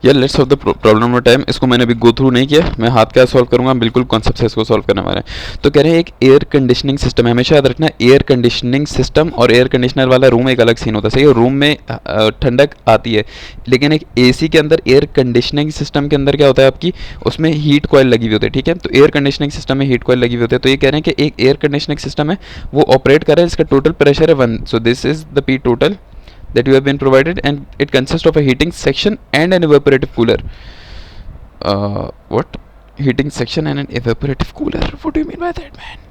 यार let's solve the problem number time. इसको मैंने अभी गो थ्रू नहीं किया, मैं हाथ क्या सॉल्व करूंगा, बिल्कुल कॉन्सेप्ट से इसको सॉल्व करने वाला है। तो कह रहे हैं एक एयर कंडीशनिंग सिस्टम है, हमेशा याद रखना एयर कंडीशनिंग सिस्टम और एयर कंडीशनर वाला रूम एक अलग सीन होता है, सही है। रूम में ठंडक आती है, लेकिन एक एसी के अंदर एयर कंडीशनिंग सिस्टम के अंदर क्या होता है आपकी, उसमें हीट कॉइल लगी हुई होती है, ठीक है। तो एयर कंडीशनिंग सिस्टम में हीट कॉइल लगी हुई होती है। तो ये कह रहे हैं कि एक एयर कंडीशनिंग सिस्टम है, वो ऑपरेट कर रहा है, जिसका टोटल प्रेशर है 1। So this is the P total that you have been provided, and it consists of a heating section and an evaporative cooler. What? Heating section and an evaporative cooler? What do you mean by that, man?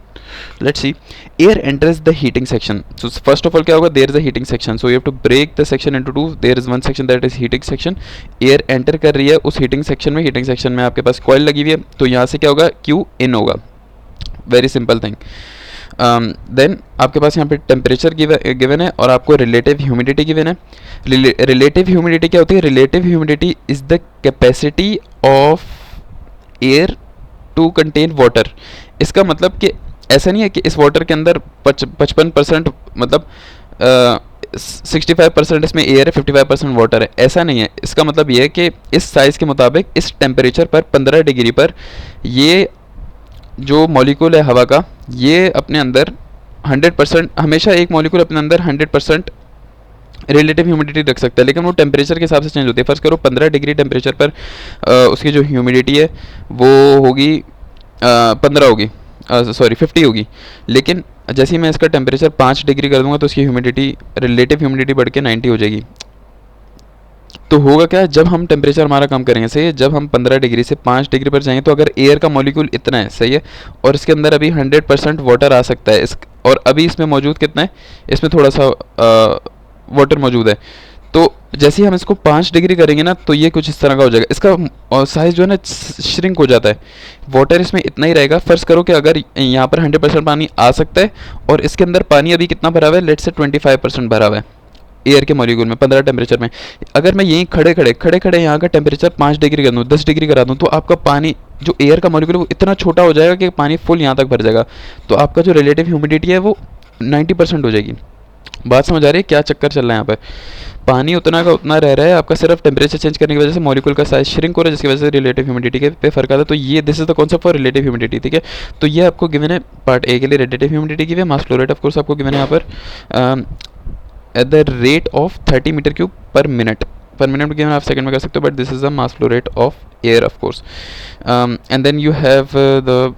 Let's see. Air enters the heating section. So first of all क्या होगा, there is a heating section, so you have to break the section into two. There is one section that is heating section. Air enter कर रही है उस heating section में, heating section में आपके पास coil लगी हुई है, तो यहाँ से क्या होगा, Q in होगा। Very simple thing. देन आपके पास यहाँ पे टेम्परेचर गिवन है और आपको रिलेटिव ह्यूमिडिटी गिवन है। रिलेटिव ह्यूमिडिटी क्या होती है, relative humidity is the capacity of air to contain water. इसका मतलब कि ऐसा नहीं है कि इस वाटर के अंदर 55% मतलब 65% इसमें एयर है, 55% वाटर है, ऐसा नहीं है। इसका मतलब ये है कि इस साइज़ के मुताबिक इस टेम्परेचर पर 15 डिग्री पर ये जो मॉलिक्यूल है हवा का, ये अपने अंदर 100% हमेशा एक मॉलिक्यूल अपने अंदर 100% रिलेटिव ह्यूमिडिटी रख सकता है, लेकिन वो टेम्परेचर के हिसाब से चेंज होती है। फर्स्ट करो 15 डिग्री टेम्परेचर पर उसकी जो ह्यूमिडिटी है वो होगी 15 होगी, सॉरी 50 होगी। लेकिन जैसे ही मैं इसका टेम्परेचर 5 डिग्री कर दूंगा तो उसकी ह्यूमिडिटी, रिलेटिव ह्यूमिडिटी बढ़ के 90 हो जाएगी। तो होगा क्या, जब हम टेम्परेचर हमारा कम करेंगे, सही है, जब हम 15 डिग्री से 5 डिग्री पर जाएंगे, तो अगर एयर का मॉलिक्यूल इतना है, सही है, और इसके अंदर अभी 100% वाटर आ सकता है, और अभी इसमें मौजूद कितना है, इसमें थोड़ा सा वाटर मौजूद है, तो जैसे ही हम इसको 5 डिग्री करेंगे ना, तो ये कुछ इस तरह का हो जाएगा। इसका साइज़ जो है ना श्रिंक हो जाता है, वाटर इसमें इतना ही रहेगा। फर्स्ट करो कि अगर यहाँ पर 100% पानी आ सकता है और इसके अंदर पानी अभी कितना भरा हुआ है, लेट्स से 25% भरा हुआ है एयर के मॉलिक्यूल में 15 टेम्परेचर में। अगर मैं यहीं खड़े खड़े यहाँ का टेम्परेचर 5 डिग्री कर दूँ, 10 डिग्री करा दूँ, तो आपका पानी जो एयर का मॉलिक्यूल है वो इतना छोटा हो जाएगा कि पानी फुल यहाँ तक भर जाएगा, तो आपका जो रिलेटिव ह्यूमिडिटी है वो 90% हो जाएगी। बात समझ आ रही है क्या चक्कर चल रहा है यहाँ पर, पानी उतना का उतना रह रहा है, आपका सिर्फ टेम्परेचर चेंज करने की वजह से मॉलिक्यूल का साइज श्रिंक हो रहा है, जिसकी वजह से रिलेटिव ह्यूमिडिटी के पे फर्क आता है। तो ये this is the concept for relative humidity, ठीक है। तो ये आपको गिवन है पार्ट ए के लिए, रिलेटिव ह्यूमिडिटी की mass flow rate of course आपको गिवन है यहाँ पर at the rate of 30 metre cube per minute given, आप सेकंड में कर सकते हो, but this is the mass flow rate of air of course. And then you have the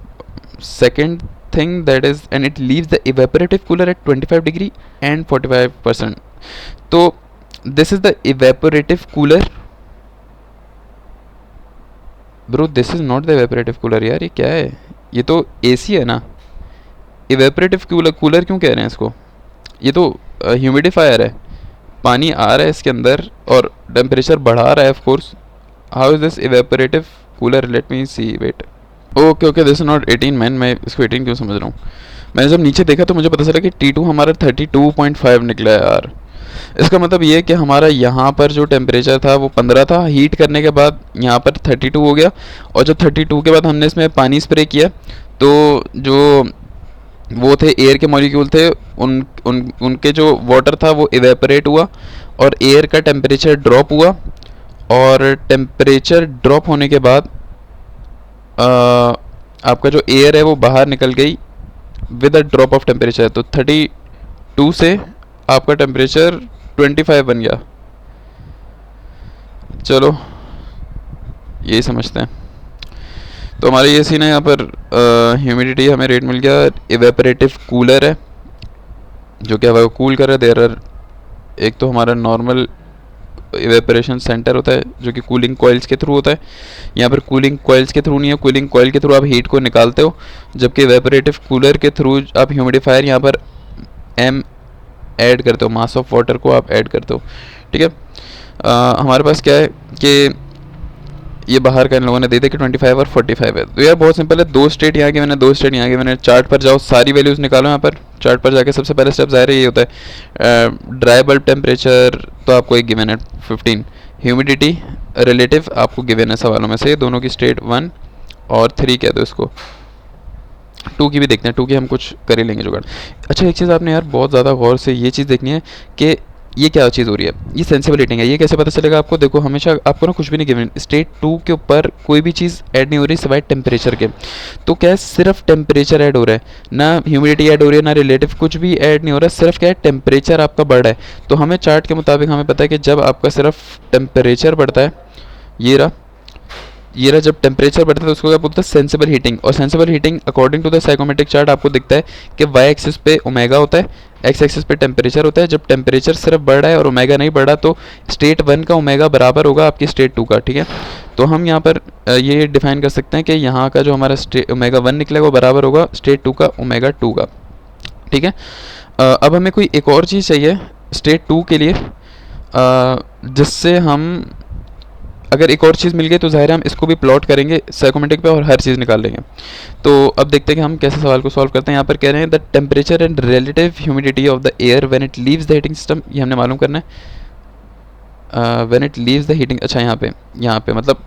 second thing that is, and it leaves the evaporative cooler at 25 degree and 45%। तो this is the evaporative cooler bro, this is not the evaporative cooler यार, ये क्या है, ये तो AC है ना। Evaporative cooler क्यों कह रहे हैं इसको, ये तो ह्यूमिडिफायर है, पानी आ रहा है इसके अंदर और टेम्परेचर बढ़ा रहा है of course. How is this evaporative cooler, let me see, wait, okay this is not 18 man, मैं इसको 18 क्यों समझ रहा हूँ। मैंने जब नीचे देखा तो मुझे पता चला कि T2 हमारा 32.5 निकला है यार। इसका मतलब ये है कि हमारा यहाँ पर जो टेम्परेचर था वो 15 था, हीट करने के बाद यहाँ पर 32 हो गया, और जब 32 के बाद हमने इसमें पानी स्प्रे किया तो जो वो थे एयर के मॉलिक्यूल थे, उनके जो वाटर था वो इवेपोरेट हुआ और एयर का टेम्परेचर ड्रॉप हुआ, और टेम्परेचर ड्रॉप होने के बाद आपका जो एयर है वो बाहर निकल गई with a drop of temperature. तो 32 से आपका टेम्परेचर 25 बन गया। चलो यही समझते हैं। तो हमारा ये सीन है, यहाँ पर ह्यूमिडिटी हमें रेट मिल गया, इवेपोरेटिव कूलर है जो कि हवा को कूल कर रहा है। देयर आर, एक तो हमारा नॉर्मल इवेपोरेशन सेंटर होता है जो कि कूलिंग कॉइल्स के थ्रू होता है, यहाँ पर कूलिंग कॉइल्स के थ्रू नहीं है, कूलिंग कॉइल के थ्रू आप हीट को निकालते हो, जबकि इवेपोरेटिव कूलर के थ्रू आप ह्यूमिडिफायर यहाँ पर एम ऐड करते हो, मास ऑफ वाटर को आप ऐड करते हो, ठीक है। हमारे पास क्या है कि ये बाहर का इन लोगों ने दे दिया कि 25 और 45 है। तो यार बहुत सिंपल है, दो स्टेट यहाँ के मैंने, दो स्टेट यहाँ के मैंने, चार्ट पर जाओ, सारी वैल्यूज़ निकालो। यहाँ पर चार्ट पर जाके सबसे पहले स्टेप ज़ाहिर है ये होता है ड्राई बल्ब टेम्परेचर, तो आपको एक गिवन है 15, ह्यूमिडिटी रिलेटिव आपको गिवन है सवालों में से, दोनों की स्टेट 1 और 3 कह दो इसको, 2 की भी देखते हैं, 2 की हम कुछ कर ही लेंगे जुगाड़। अच्छा एक चीज़ आपने यार बहुत ज़्यादा गौर से ये चीज़ देखनी है कि ये क्या चीज़ हो रही है, ये सेंसिबल हीटिंग है। ये कैसे पता चलेगा आपको? देखो हमेशा आपको ना कुछ भी नहीं गिवन, स्टेट 2 के ऊपर कोई भी चीज़ ऐड नहीं हो रही सिवाय टेम्परेचर के। तो क्या है, सिर्फ टेम्परेचर ऐड हो रहा है, ना ह्यूमिडिटी ऐड हो रही है, ना रिलेटिव कुछ भी ऐड नहीं हो रहा है, सिर्फ क्या है, टेम्परेचर आपका बढ़ रहा है। तो हमें चार्ट के मुताबिक हमें पता है कि जब आपका सिर्फ टेम्परेचर बढ़ता है, ये रहा, ये रहा, जब टेम्परेचर बढ़ता है तो उसको क्या बोलते हैं, सेंसिबल हीटिंग। और sensible heating according to the psychometric chart आपको दिखता है कि वाई एक्सिस पे ओमेगा होता है, एक्स एक्सिस पे टेम्परेचर होता है। जब टेम्परेचर सिर्फ बढ़ रहा है और ओमेगा नहीं बढ़ रहा तो स्टेट 1 का ओमेगा बराबर होगा आपकी स्टेट 2 का, ठीक है। तो हम यहाँ पर ये डिफाइन कर सकते हैं कि यहाँ का जो हमारा ओमेगा 1 निकलेगा वो बराबर होगा स्टेट 2 का ओमेगा 2 का, ठीक है। अब हमें कोई एक और चीज़ चाहिए स्टेट 2 के लिए, जिससे हम, अगर एक और चीज़ मिल गई तो ज़ाहिर है हम इसको भी प्लॉट करेंगे साइकोमेट्रिक पे और हर चीज़ निकाल लेंगे। तो अब देखते हैं कि हम कैसे सवाल को सॉल्व करते हैं। यहाँ पर कह रहे हैं the temperature and relative humidity of the air when it leaves the heating system, ये हमने मालूम करना है। When it leaves the heating, अच्छा यहाँ पे मतलब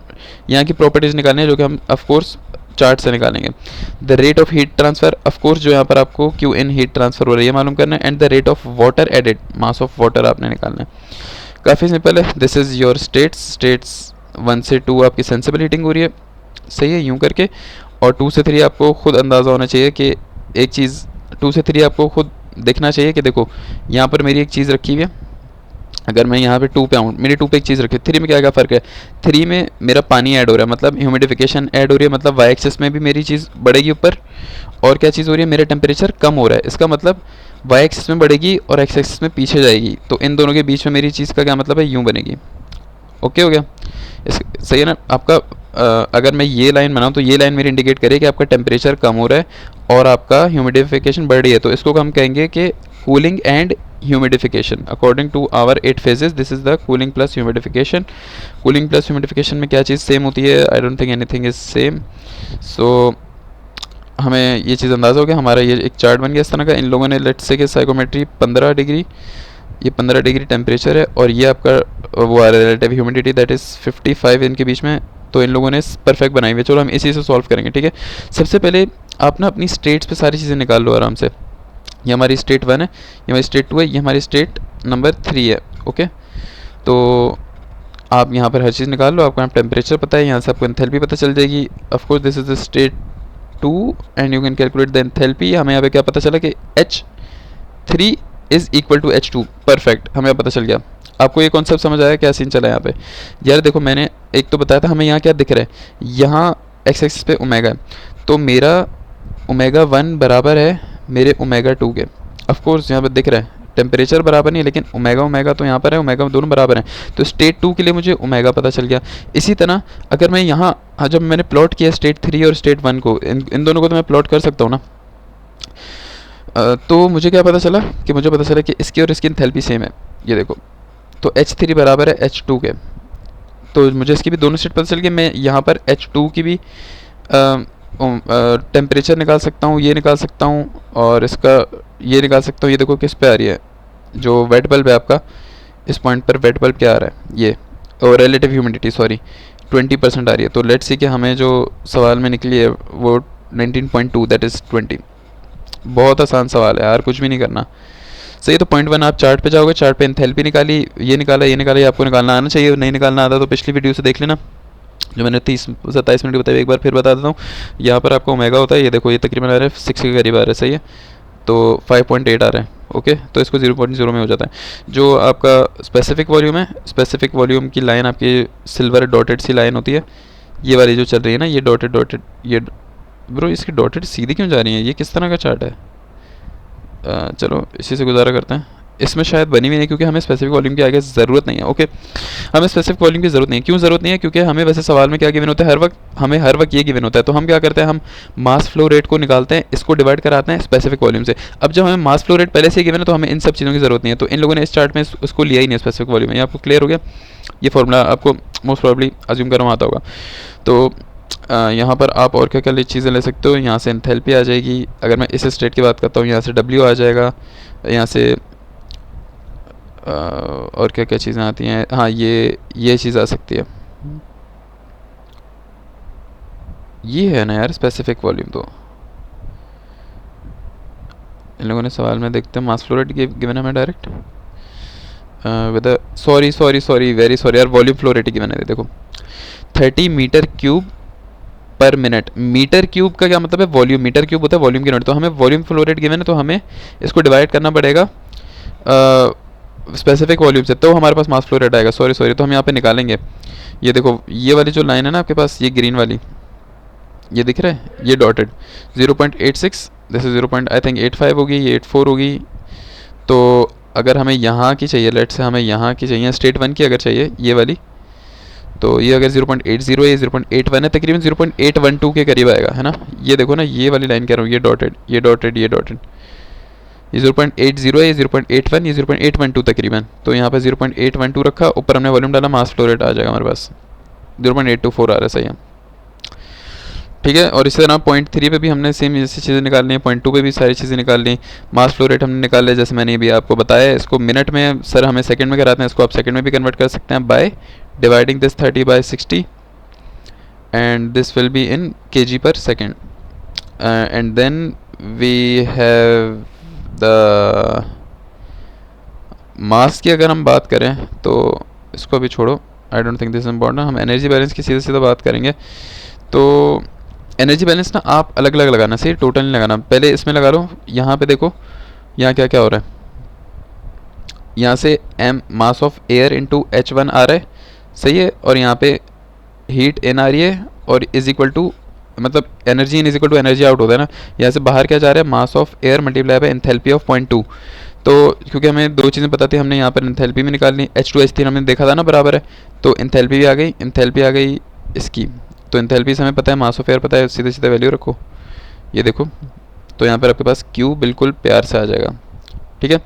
यहाँ की प्रॉपर्टीज़ निकालनी है जो कि हम ऑफकोर्स चार्ट से निकालेंगे। The rate of heat transfer, of course जो यहाँ पर आपको क्यू इन हीट ट्रांसफ़र हो रही है मालूम करना है, and the rate of water added, mass of water आपने निकालना है। काफ़ी सिंपल है, दिस इज़ योर स्टेट्स 1 से 2 आपकी सेंसिबल हीटिंग हो रही है, सही है, यूँ करके। और 2 से 3 आपको खुद अंदाज़ा होना चाहिए कि एक चीज़, 2 से 3 आपको खुद देखना चाहिए कि देखो यहाँ पर मेरी एक चीज़ रखी हुई है, अगर मैं यहाँ पे 2 पे आऊँ, मेरी 2 पे एक चीज़ रखी है, 3 में क्या फ़र्क है, 3 में मेरा पानी ऐड हो रहा है, मतलब ह्यूमिडिफिकेशन ऐड हो रही है, मतलब वाई एक्सिस में भी मेरी चीज़ बढ़ेगी ऊपर, और क्या चीज़ हो रही है, मेरा टेम्परेचर कम हो रहा है, इसका मतलब वाई एक्सिस में बढ़ेगी और एक्स एक्सिस में पीछे जाएगी, तो इन दोनों के बीच में मेरी चीज़ का क्या मतलब है, यूँ बनेगी। ओके हो गया, इस सही है ना आपका। अगर मैं ये लाइन बनाऊँ तो ये लाइन मेरी इंडिकेट करे कि आपका टेम्परेचर कम हो रहा है और आपका ह्यूमिडिफिकेशन बढ़ रही है, तो इसको हम कहेंगे कि cooling and humidification according to our 8 phases, this is the cooling plus humidification. Cooling plus humidification में क्या चीज़ सेम होती है, I don't think anything is same. So हमें ये चीज़ अंदाज़ा हो गया, हमारा ये एक चार्ट बन गया इस तरह का। इन लोगों ने लेट्स से कि साइकोमेट्री 15 डिग्री, ये 15 डिग्री टेम्परेचर है और ये आपका वो आ रहा है रिलेटिव ह्यूमिडिटी दैट इज़ 55 इनके बीच में, तो इन लोगों ने परफेक्ट बनाई हुई है। चलो हम इसी से सॉल्व करेंगे, ठीक है। सबसे पहले आप ना अपनी स्टेट्स पे सारी चीज़ें निकाल लो आराम से। ये हमारी स्टेट 1 है, ये हमारी स्टेट 2 है, ये हमारी स्टेट नंबर 3 है, ओके। तो आप यहाँ पर हर चीज़ निकाल लो, आपको यहाँ टेम्परेचर पता है, यहाँ से आपको एंथैल्पी पता चल जाएगी। Of course this is the state 2 and you can calculate the enthalpy. हमें यहाँ पे क्या पता चला कि H3 is equal to H2, perfect, हमें पता चल गया। आपको ये कॉन्सेप्ट समझ आया क्या सीन चला यहाँ पे? यार देखो मैंने एक तो बताया था, हमें यहाँ क्या दिख रहा है, यहाँ एक्स एक्सिस पे ओमेगा है, तो मेरा ओमेगा 1 बराबर है मेरे ओमेगा 2 के। ऑफकोर्स यहाँ पर दिख रहा है टेम्परेचर बराबर नहीं है, लेकिन ओमेगा ओमेगा तो यहाँ पर है, ओमेगा दोनों बराबर हैं, तो स्टेट 2 के लिए मुझे ओमेगा पता चल गया। इसी तरह अगर मैं यहाँ जब मैंने प्लॉट किया स्टेट 3 और स्टेट 1 को, इन दोनों को तो मैं प्लॉट कर सकता हूँ ना। तो मुझे क्या पता चला कि मुझे पता चला कि इसकी और इसकी एंथैल्पी सेम है, ये देखो। तो H3 बराबर है H2 के, तो मुझे इसकी भी दोनों स्टेट पता चल गई। मैं यहाँ पर H2 की भी टेम्परेचर निकाल सकता हूँ, ये निकाल सकता हूँ, और इसका ये निकाल सकता हूँ। ये देखो किस पे आ रही है, जो वेट बल्ब है आपका, इस पॉइंट पर वेट बल्ब क्या आ रहा है, ये, और रिलेटिव ह्यूमिडिटी सॉरी 20% आ रही है। तो लेट्स सी कि हमें जो सवाल में निकली है वो 19.2 दैट इज़ 20। बहुत आसान सवाल है यार, कुछ भी नहीं करना। सही, तो पॉइंट 1 आप चार्ट पे जाओगे, चार्ट पे एंथैल्पी निकाली, ये निकाला, ये निकाला, ये आपको निकालना आना चाहिए। नहीं निकालना आता तो पिछली वीडियो से देख लेना, जो मैंने 30-27 मिनट बताई, एक बार फिर बता देता हूँ। यहाँ पर आपका ओमेगा होता है, ये देखो ये तकरीबन आ रहा है 6 के करीब आ रहा है, सही है, तो 5.8 आ रहा है, ओके। तो इसको 0.0 में हो जाता है। जो आपका स्पेसिफिक वॉल्यूम है, स्पेसिफिक वॉल्यूम की लाइन आपकी सिल्वर डॉटेड सी लाइन होती है, ये वाली जो चल रही है ना, ये डॉटेड, ये ब्रो इसकी डॉटेड सीधी क्यों जा रही है, ये किस तरह का चार्ट है? चलो इसी से गुजारा करते हैं। इसमें शायद बनी हुई नहीं क्योंकि हमें स्पेसिफिक वॉल्यूम की आगे ज़रूरत नहीं है, ओके। हमें स्पेसिफिक वॉल्यूम की ज़रूरत नहीं है, क्यों ज़रूरत नहीं है? क्योंकि हमें वैसे सवाल में क्या गिवन होता है, हमें हर वक्त ये गिवन होता है। तो हम क्या करते हैं, हम मास फ्लो रेट को निकालते हैं, इसको डिवाइड कराते हैं स्पेसिफिक वॉल्यूम से। अब जब हमें मास फ्लो रेट पहले से ही गिवन है तो हमें इन सब चीज़ों की ज़रूरत नहीं है। तो इन लोगों ने इस चार्ट में उसको लिया ही नहीं स्पेसिफिक वॉल्यूम में। ये आपको क्लियर हो गया? ये फॉर्मूला आपको मोस्ट प्रॉब्ली अज्यूम कर रहा हूँ आता होगा। तो यहाँ पर आप और क्या क्या चीज़ें ले सकते हो, यहाँ से एंथैल्पी आ जाएगी। अगर मैं इस स्टेट की बात करता हूँ, यहाँ से W आ जाएगा, यहाँ से और क्या क्या चीज़ें आती हैं, हाँ ये चीज़ आ सकती है, ये है ना यार स्पेसिफिक वॉल्यूम। तो इन लोगों ने सवाल में देखते हैं मास फ्लो रेट गिवन हमें direct, with sorry sorry sorry very sorry यार, वॉल्यूम फ्लो रेट की मैंने देखो 30 metre cube per minute. Metre cube का क्या मतलब है, वॉल्यूम, मीटर क्यूब होता है वॉल्यूम की यूनिट। तो हमें वॉल्यूम फ्लो रेट गिवन है, तो हमें इसको डिवाइड करना पड़ेगा स्पेसिफिक वॉल्यूम से, तो हमारे पास मास फ्लो रेट आएगा। सॉरी सॉरी, तो हम यहाँ पे निकालेंगे। ये देखो ये वाली जो लाइन है ना आपके पास, ये ग्रीन वाली, ये दिख रहा है, ये dotted 0.86, this is 0. I think 85 होगी, ये 84 होगी। तो अगर हमें यहाँ की चाहिए, लेट से हमें यहाँ की चाहिए, स्टेट 1 की अगर चाहिए ये वाली, तो ये अगर 0.80 है, ये 0.81 है, तकरीबन 0.812 के करीब आएगा, है ना। ये देखो ना, ये वाली लाइन कह रहा हूँ, ये डॉटेड, ये डॉटेड, ये डॉटेड, ये 0.80 है, ये 0.81, ये 0.812 तकरीबन। तो यहाँ पे 0.812 रखा, ऊपर हमने वॉल्यूम डाला, मास फ्लो रेट आ जाएगा हमारे पास 0.824 आ रहा है, सही है, ठीक है। और इसी तरह पॉइंट 3 पे भी हमने सेम जैसी चीज़ें निकालनी है, पॉइंट 2 पे भी सारी चीज़ें निकालनी। मास फ्लो रेट हमने निकाल लिया, जैसे मैंने भी आपको बताया। इसको मिनट में सर हमें सेकंड में कराते हैं, इसको आप सेकंड में भी कन्वर्ट कर सकते हैं by dividing this 30 by 60 and this will be in kg per second and then we have the mass की अगर हम बात करें तो इसको भी छोड़ो, I don't think this important. हम एनर्जी बैलेंस की सीधा सीधा बात करेंगे। तो एनर्जी बैलेंस ना आप अलग अलग लगाना, सही, टोटल नहीं लगाना। पहले इसमें लगा लो, यहाँ पे देखो यहाँ क्या क्या हो रहा है। यहाँ से m mass of air into H1 आ रहा है, सही है। और यहाँ पे हीट n आ रही है, और इज इक्वल टू, मतलब energy in is equal to energy out होता है ना। यहाँ से बाहर क्या जा रहा है, mass of air multiply by enthalpy of 0.2। तो क्योंकि हमें दो चीज़ें पता थी, हमने यहाँ पर एंथैल्पी भी निकालनी, H2H3 हमने देखा था ना बराबर है, तो एंथैल्पी भी आ गई, एंथैल्पी आ गई इसकी। तो एंथैल्पी से हमें पता है, मास ऑफ एयर पता है, सीधे सीधे वैल्यू रखो, ये देखो। तो यहाँ पर आपके पास Q बिल्कुल प्यार से आ जाएगा, ठीक है।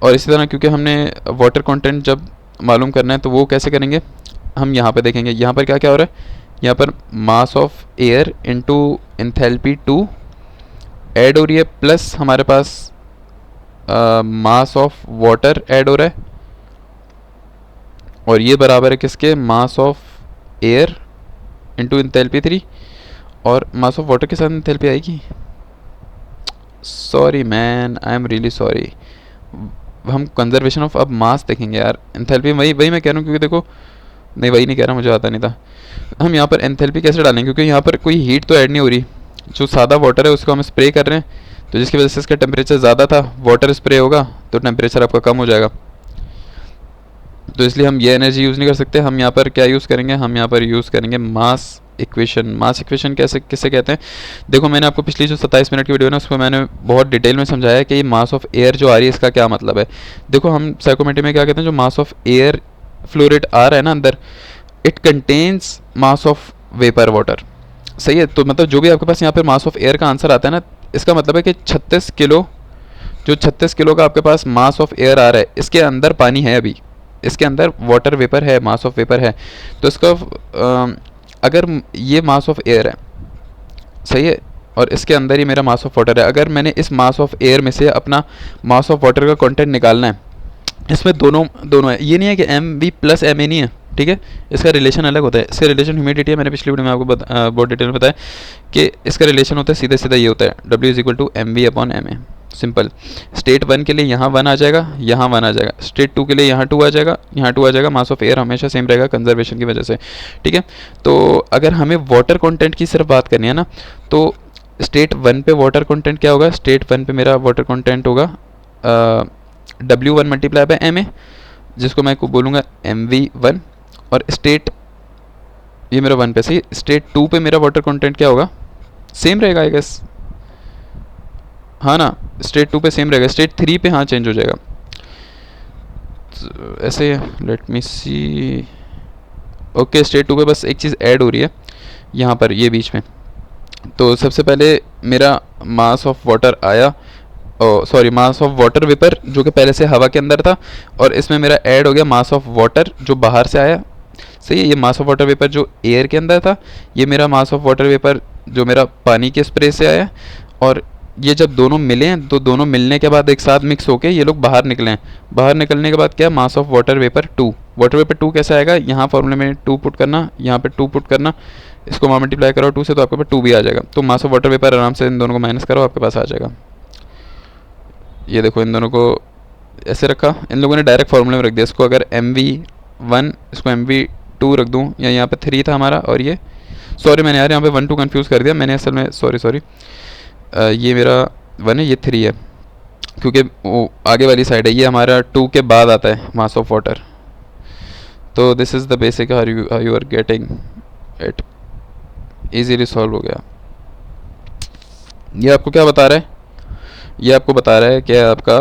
और इसी तरह क्योंकि हमने वाटर कंटेंट जब मालूम करना है, तो वो कैसे करेंगे, हम यहाँ पे देखेंगे। यहाँ पर क्या क्या हो रहा है, यहाँ पर मास of air into enthalpy 2 add हो रही है, प्लस हमारे पास मास ऑफ वाटर ऐड हो रहा है, और ये बराबर है किसके, मास ऑफ एयर इंटू एंथैल्पी 3, और मास ऑफ वाटर के साथ एंथैल्पी आएगी। Sorry man, I am really sorry. हम कंजर्वेशन ऑफ अब मास देखेंगे यार, एंथैल्पी वही वही मैं कह रहा हूँ, क्योंकि देखो, नहीं वही नहीं कह रहा, मुझे आता नहीं था। हम यहाँ पर एंथैल्पी कैसे डालेंगे, क्योंकि यहाँ पर कोई हीट तो ऐड नहीं हो रही। जो सादा वाटर है उसको हम स्प्रे कर रहे हैं, तो जिसकी वजह से इसका टेम्परेचर ज़्यादा था, वाटर स्प्रे होगा तो टेम्परेचर आपका कम हो जाएगा। तो इसलिए हम ये एनर्जी यूज़ नहीं कर सकते। हम यहाँ पर क्या यूज़ करेंगे, हम यहाँ पर यूज़ करेंगे मास इक्वेशन। मास इक्वेशन कैसे किसे कहते हैं, देखो मैंने आपको पिछली जो 27 मिनट की वीडियो है ना, उसमें मैंने बहुत डिटेल में समझाया है कि ये मास ऑफ एयर जो आ रही है इसका क्या मतलब है। देखो हम साइकोमेट्री में क्या कहते हैं, जो mass of air flow rate आ रहा है ना अंदर, it contains mass of vapour water, सही है। तो मतलब जो भी आपके पास यहाँ पर मास ऑफ एयर का आंसर आता है ना, इसका मतलब है कि 36 किलो, जो 36 किलो का आपके पास मास ऑफ एयर आ रहा है, इसके अंदर पानी है, अभी इसके अंदर वाटर वेपर है, मास ऑफ वेपर है। तो इसका अगर ये मास ऑफ एयर है, सही है, और इसके अंदर ही मेरा मास ऑफ वाटर है, अगर मैंने इस मास ऑफ एयर में से अपना मास ऑफ वाटर का कंटेंट निकालना है, इसमें दोनों दोनों है, ये नहीं है कि M V plus M A नहीं है, ठीक है। इसका रिलेशन अलग होता है, इसका रिलेशन ह्यूमिडिटी है, मैंने पिछली वीडियो में आपको बहुत डिटेल में बताया कि इसका रिलेशन होता है सीधे सीधा ये होता है, W is equal to M V upon M A. Simple. State 1 के लिए यहाँ 1 आ जाएगा, यहाँ 1 आ जाएगा, स्टेट 2 के लिए यहाँ 2 आ जाएगा, यहाँ 2 आ जाएगा। मास ऑफ एयर हमेशा सेम रहेगा कंजर्वेशन की वजह से, ठीक है। तो अगर हमें वाटर कंटेंट की सिर्फ बात करनी है ना, तो स्टेट 1 पे वाटर कंटेंट क्या होगा, स्टेट 1 पे मेरा वाटर कंटेंट होगा W1 multiply by M A, जिसको मैं बोलूँगा MV1। और स्टेट, ये मेरा 1 पे सही, स्टेट 2 पे मेरा वाटर कंटेंट क्या होगा, सेम रहेगा आई गेस, हाँ ना, स्टेट 2 पे सेम रहेगा, स्टेट 3 पे हाँ चेंज हो जाएगा। तो ऐसे लेट मी सी, ओके, स्टेट 2 पे बस एक चीज़ ऐड हो रही है यहाँ पर, ये बीच में। तो सबसे पहले मेरा मास ऑफ वाटर आया, sorry mass of water vapour जो कि पहले से हवा के अंदर था, और इसमें मेरा ऐड हो गया मास ऑफ वाटर जो बाहर से आया, सही है। ये मास ऑफ वाटर वेपर जो एयर के अंदर था, ये मेरा मास ऑफ वाटर वेपर जो मेरा पानी के स्प्रे से आया। और ये जब दोनों मिले हैं, तो दोनों मिलने के बाद एक साथ मिक्स होके ये लोग बाहर निकले हैं। बाहर निकलने के बाद क्या, मास of water vapour 2। Water vapour 2 कैसे आएगा, यहाँ फॉर्मूले में 2 पुट करना, यहाँ पे 2 पुट करना, इसको वहाँ मल्टीप्लाई करो 2 से, तो आपके पास 2 भी आ जाएगा। तो मास ऑफ वाटर वेपर आराम से इन दोनों को माइनस करो, आपके पास आ जाएगा। ये देखो इन दोनों को ऐसे रखा, इन लोगों ने डायरेक्ट फार्मूले में रख दिया इसको। अगर MV1 इसको MV2 रख दूँ, या यहाँ पे 3 था हमारा, और ये सॉरी मैंने यार यहाँ पे 1 2 कन्फ्यूज़ कर दिया मैंने असल में, सॉरी। ये मेरा 1 है, ये 3 है, क्योंकि वो आगे वाली साइड है, ये हमारा 2 के बाद आता है मास ऑफ वाटर। तो this is the basic how you are getting it, easily solve हो गया। ये आपको क्या बता रहा है, ये आपको बता रहा है कि आपका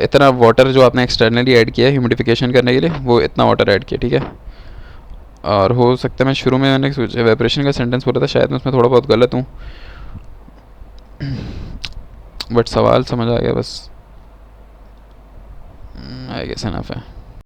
इतना वाटर जो आपने एक्सटर्नली ऐड किया है ह्यूमिडिफिकेशन करने के लिए, वो इतना वाटर ऐड किया, ठीक है। और हो सकता है मैं शुरू में मैंने एवेपोरेशन का सेंटेंस बोला था, शायद मैं उसमें थोड़ा बहुत गलत हूँ, बट सवाल समझ आ गया बस, आई गेस एनफ है।